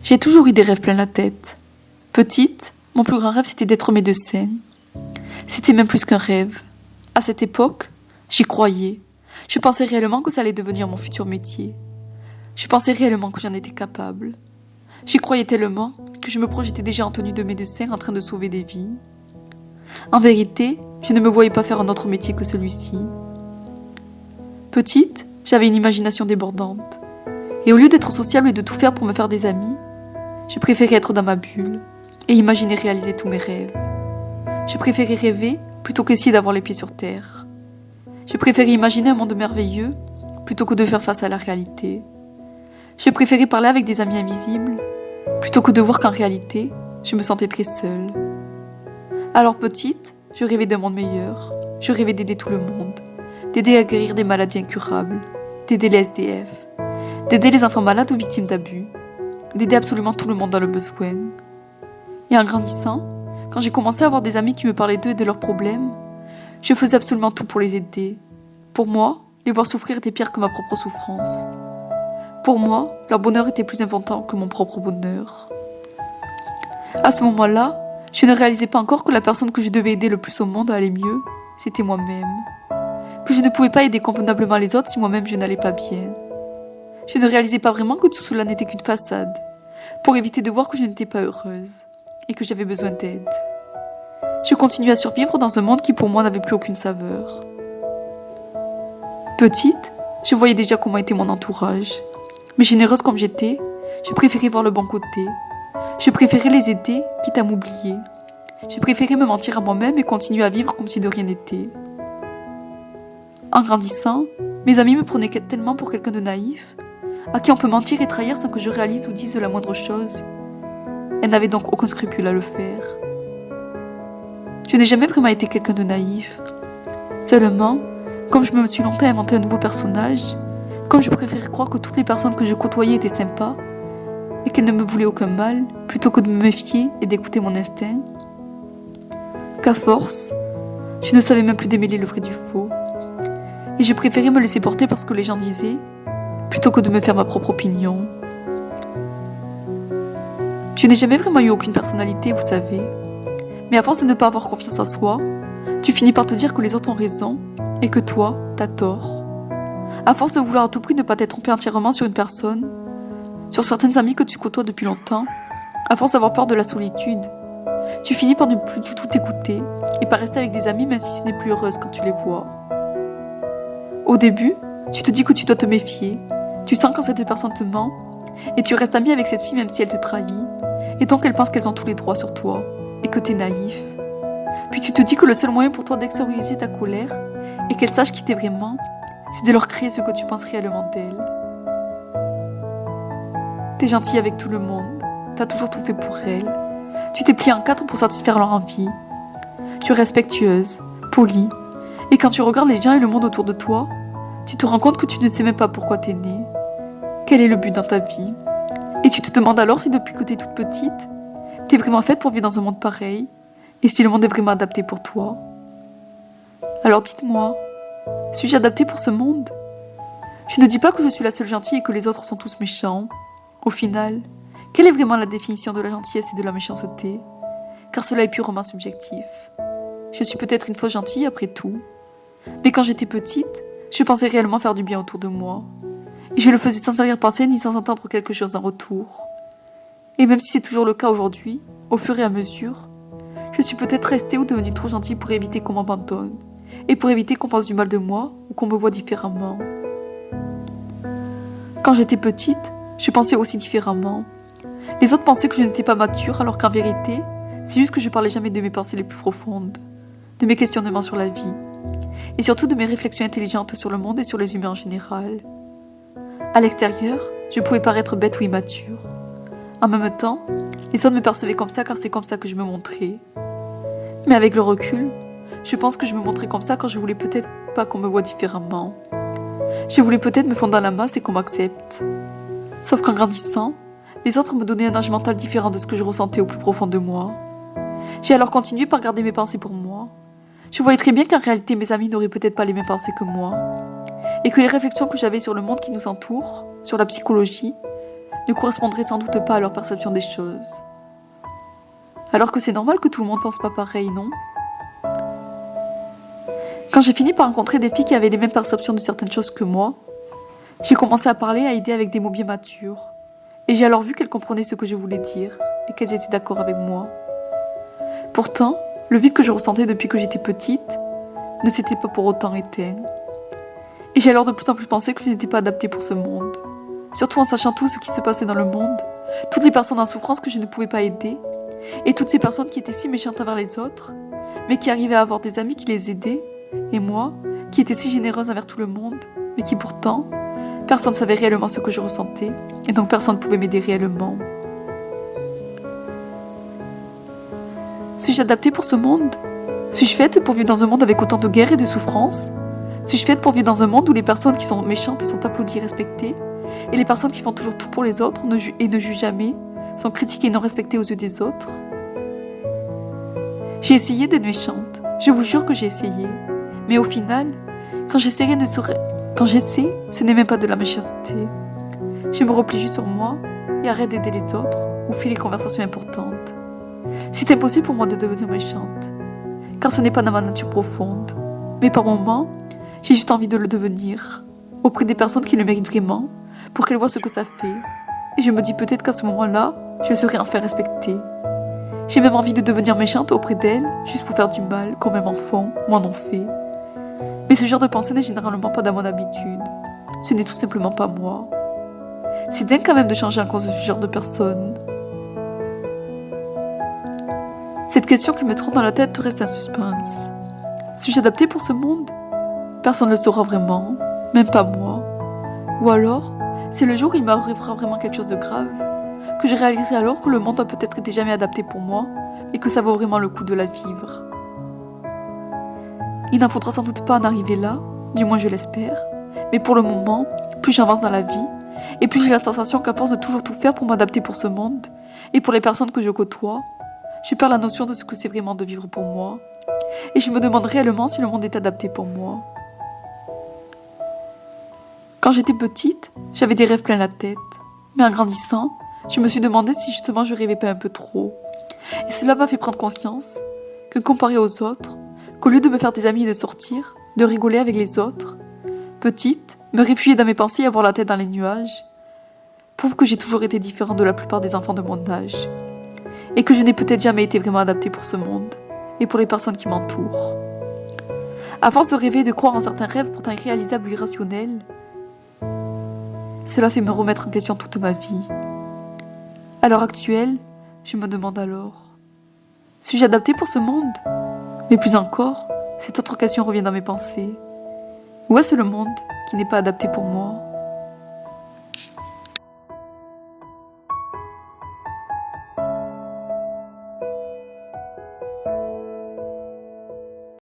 J'ai toujours eu des rêves plein la tête. Petite, mon plus grand rêve c'était d'être médecin. C'était même plus qu'un rêve. À cette époque, j'y croyais. Je pensais réellement que ça allait devenir mon futur métier. Je pensais réellement que j'en étais capable. J'y croyais tellement que je me projetais déjà en tenue de médecin en train de sauver des vies. En vérité, je ne me voyais pas faire un autre métier que celui-ci. Petite, j'avais une imagination débordante. Et au lieu d'être sociable et de tout faire pour me faire des amis, je préférais être dans ma bulle et imaginer réaliser tous mes rêves. Je préférais rêver plutôt qu'essayer d'avoir les pieds sur terre. Je préférais imaginer un monde merveilleux plutôt que de faire face à la réalité. Je préférais parler avec des amis invisibles plutôt que de voir qu'en réalité, je me sentais très seule. Alors petite, je rêvais d'un monde meilleur. Je rêvais d'aider tout le monde, d'aider à guérir des maladies incurables, d'aider les SDF, d'aider les enfants malades ou victimes d'abus, d'aider absolument tout le monde dans le besoin. Et en grandissant, quand j'ai commencé à avoir des amis qui me parlaient d'eux et de leurs problèmes, je faisais absolument tout pour les aider. Pour moi, les voir souffrir était pire que ma propre souffrance. Pour moi, leur bonheur était plus important que mon propre bonheur. À ce moment-là, je ne réalisais pas encore que la personne que je devais aider le plus au monde à aller mieux, c'était moi-même. Que je ne pouvais pas aider convenablement les autres si moi-même je n'allais pas bien. Je ne réalisais pas vraiment que tout cela n'était qu'une façade, pour éviter de voir que je n'étais pas heureuse et que j'avais besoin d'aide. Je continuais à survivre dans un monde qui pour moi n'avait plus aucune saveur. Petite, je voyais déjà comment était mon entourage. Mais généreuse comme j'étais, je préférais voir le bon côté. Je préférais les aider, quitte à m'oublier. Je préférais me mentir à moi-même et continuer à vivre comme si de rien n'était. En grandissant, mes amis me prenaient tellement pour quelqu'un de naïf, à qui on peut mentir et trahir sans que je réalise ou dise la moindre chose. Elles n'avaient donc aucun scrupule à le faire. Je n'ai jamais vraiment été quelqu'un de naïf. Seulement, comme je me suis longtemps inventé un nouveau personnage, comme je préférais croire que toutes les personnes que je côtoyais étaient sympas, et qu'elles ne me voulaient aucun mal, plutôt que de me méfier et d'écouter mon instinct, qu'à force, je ne savais même plus démêler le vrai du faux. Et je préférais me laisser porter par ce que les gens disaient, plutôt que de me faire ma propre opinion. Je n'ai jamais vraiment eu aucune personnalité, vous savez. Mais à force de ne pas avoir confiance en soi, tu finis par te dire que les autres ont raison et que toi, t'as tort. À force de vouloir à tout prix ne pas t'être trompé entièrement sur une personne, sur certaines amies que tu côtoies depuis longtemps, à force d'avoir peur de la solitude, tu finis par ne plus du tout t'écouter et par rester avec des amis même si tu n'es plus heureuse quand tu les vois. Au début, tu te dis que tu dois te méfier, tu sens quand cette personne te ment et tu restes amie avec cette fille même si elle te trahit et donc elle pense qu'elles ont tous les droits sur toi et que t'es naïf. Puis tu te dis que le seul moyen pour toi d'extérioriser ta colère et qu'elle sache qui t'es vraiment, c'est de leur créer ce que tu penses réellement d'elle. T'es gentille avec tout le monde, t'as toujours tout fait pour elle, tu t'es pliée en quatre pour satisfaire leur envie. Tu es respectueuse, polie, et quand tu regardes les gens et le monde autour de toi, tu te rends compte que tu ne sais même pas pourquoi t'es née. Quel est le but dans ta vie? Et tu te demandes alors si depuis que t'es toute petite, t'es vraiment faite pour vivre dans un monde pareil, et si le monde est vraiment adapté pour toi. Alors dites-moi, suis-je adaptée pour ce monde? Je ne dis pas que je suis la seule gentille et que les autres sont tous méchants. Au final, quelle est vraiment la définition de la gentillesse et de la méchanceté? Car cela est purement subjectif. Je suis peut-être une fausse gentille après tout. Mais quand j'étais petite, je pensais réellement faire du bien autour de moi. Et je le faisais sans arrière-pensée ni sans attendre quelque chose en retour. Et même si c'est toujours le cas aujourd'hui, au fur et à mesure, je suis peut-être restée ou devenue trop gentille pour éviter qu'on m'abandonne. Et pour éviter qu'on pense du mal de moi ou qu'on me voit différemment. Quand j'étais petite, je pensais aussi différemment. Les autres pensaient que je n'étais pas mature, alors qu'en vérité, c'est juste que je parlais jamais de mes pensées les plus profondes, de mes questionnements sur la vie, et surtout de mes réflexions intelligentes sur le monde et sur les humains en général. À l'extérieur, je pouvais paraître bête ou immature. En même temps, les autres me percevaient comme ça car c'est comme ça que je me montrais. Mais avec le recul, je pense que je me montrais comme ça quand je voulais peut-être pas qu'on me voie différemment. Je voulais peut-être me fondre dans la masse et qu'on m'accepte. Sauf qu'en grandissant, les autres me donnaient un âge mental différent de ce que je ressentais au plus profond de moi. J'ai alors continué par garder mes pensées pour moi. Je voyais très bien qu'en réalité mes amis n'auraient peut-être pas les mêmes pensées que moi. Et que les réflexions que j'avais sur le monde qui nous entoure, sur la psychologie, ne correspondrait sans doute pas à leur perception des choses. Alors que c'est normal que tout le monde pense pas pareil, non? Quand j'ai fini par rencontrer des filles qui avaient les mêmes perceptions de certaines choses que moi, j'ai commencé à parler, à aider avec des mots bien matures. Et j'ai alors vu qu'elles comprenaient ce que je voulais dire et qu'elles étaient d'accord avec moi. Pourtant, le vide que je ressentais depuis que j'étais petite ne s'était pas pour autant éteint. Et j'ai alors de plus en plus pensé que je n'étais pas adaptée pour ce monde. Surtout en sachant tout ce qui se passait dans le monde, toutes les personnes en souffrance que je ne pouvais pas aider, et toutes ces personnes qui étaient si méchantes envers les autres, mais qui arrivaient à avoir des amis qui les aidaient, et moi, qui étais si généreuse envers tout le monde, mais qui pourtant, personne ne savait réellement ce que je ressentais, et donc personne ne pouvait m'aider réellement. Suis-je adaptée pour ce monde? Suis-je faite pour vivre dans un monde avec autant de guerres et de souffrances? Suis-je faite pour vivre dans un monde où les personnes qui sont méchantes sont applaudies et respectées, et les personnes qui font toujours tout pour les autres et ne jugent jamais sont critiquées et non respectées aux yeux des autres? J'ai essayé d'être méchante, je vous jure que j'ai essayé, mais au final, quand j'essaie, ce n'est même pas de la méchanceté. Je me replie juste sur moi et arrête d'aider les autres ou fuis les conversations importantes. C'est impossible pour moi de devenir méchante, car ce n'est pas dans ma nature profonde. Mais par moments, j'ai juste envie de le devenir, auprès des personnes qui le méritent vraiment, pour qu'elles voient ce que ça fait. Et je me dis peut-être qu'à ce moment-là, je serai enfin respectée. J'ai même envie de devenir méchante auprès d'elles, juste pour faire du mal, comme même enfant m'en ont fait. Mais ce genre de pensée n'est généralement pas dans mon habitude. Ce n'est tout simplement pas moi. C'est dingue quand même de changer à cause de ce genre de personne. Cette question qui me trompe dans la tête reste un suspense. Suis-je adaptée pour ce monde? Personne ne le saura vraiment, même pas moi. Ou alors, c'est le jour où il m'arrivera vraiment quelque chose de grave, que je réaliserai alors que le monde a peut-être été jamais adapté pour moi, et que ça vaut vraiment le coup de la vivre. Il n'en faudra sans doute pas en arriver là, du moins je l'espère, mais pour le moment, plus j'avance dans la vie, et plus j'ai la sensation qu'à force de toujours tout faire pour m'adapter pour ce monde, et pour les personnes que je côtoie, je perds la notion de ce que c'est vraiment de vivre pour moi, et je me demande réellement si le monde est adapté pour moi. Quand j'étais petite, j'avais des rêves plein la tête, mais en grandissant, je me suis demandé si justement je rêvais pas un peu trop. Et cela m'a fait prendre conscience que comparé aux autres, qu'au lieu de me faire des amis et de sortir, de rigoler avec les autres, petite, me réfugier dans mes pensées et avoir la tête dans les nuages, prouve que j'ai toujours été différente de la plupart des enfants de mon âge, et que je n'ai peut-être jamais été vraiment adaptée pour ce monde, et pour les personnes qui m'entourent. À force de rêver et de croire en certains rêves pourtant irréalisables ou irrationnels, cela fait me remettre en question toute ma vie. À l'heure actuelle, je me demande alors, suis-je adaptée pour ce monde? Mais plus encore, cette autre question revient dans mes pensées. Où est-ce le monde qui n'est pas adapté pour moi?